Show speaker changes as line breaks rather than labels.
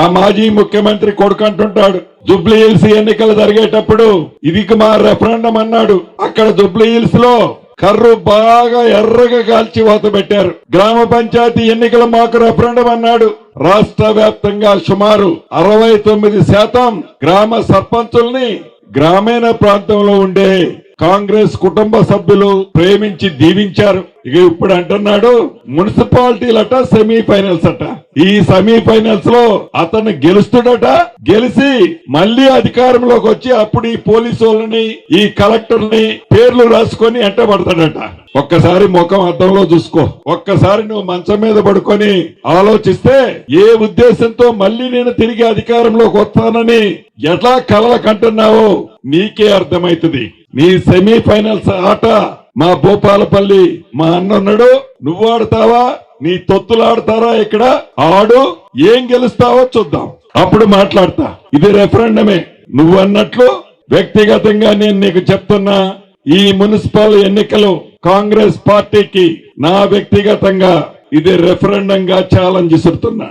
ఆ మాజీ ముఖ్యమంత్రి కొడుకు అంటుంటాడు, జూబ్లీ హిల్స్ ఎన్నికలు జరిగేటప్పుడు ఇది మా రెఫరెండం అన్నాడు. అక్కడ జూబ్లీ హిల్స్ లో కర్రు బాగా ఎర్రగా కాల్చి వాత పెట్టారు. గ్రామ పంచాయతీ ఎన్నికలు మాకు రెఫరెండం అన్నాడు. రాష్ట్ర వ్యాప్తంగా సుమారు 69% గ్రామ సర్పంచుల్ని గ్రామీణ ప్రాంతంలో ఉండే కాంగ్రెస్ కుటుంబ సభ్యులు ప్రేమించి దీవించారు. ఇక ఇప్పుడు అంటున్నాడు మున్సిపాలిటీలట సెమీఫైనల్స్ అట. ఈ సెమీఫైనల్స్ లో అతను గెలుస్తుడట. గెలిచి మళ్లీ అధికారంలోకి వచ్చి అప్పుడు ఈ పోలీసు వాళ్ళని ఈ కలెక్టర్ని పేర్లు రాసుకొని ఎంటబడతాడట. ఒక్కసారి ముఖం అద్దంలో చూసుకో. ఒక్కసారి నువ్వు మంచం మీద పడుకొని ఆలోచిస్తే ఏ ఉద్దేశంతో మళ్లీ నేను తిరిగి అధికారంలోకి వస్తానని ఎట్లా కలలు కంటున్నావో నీకే అర్థమైతుంది. నీ సెమీఫైనల్స్ ఆట మా భూపాలపల్లి మా అన్నున్నాడు. నువ్వు ఆడతావా, నీ తొత్తులు ఆడతారా? ఇక్కడ ఆడు, ఏం గెలుస్తావో చూద్దాం, అప్పుడు మాట్లాడతా. ఇది రెఫరెండమే. నువ్వు అన్నట్లు వ్యక్తిగతంగా నేను నీకు చెప్తున్నా, ఈ మున్సిపల్ ఎన్నికలు కాంగ్రెస్ పార్టీకి నా వ్యక్తిగతంగా ఇది రెఫరెండంగా ఛాలెంజ్ ఇస్తున్నా.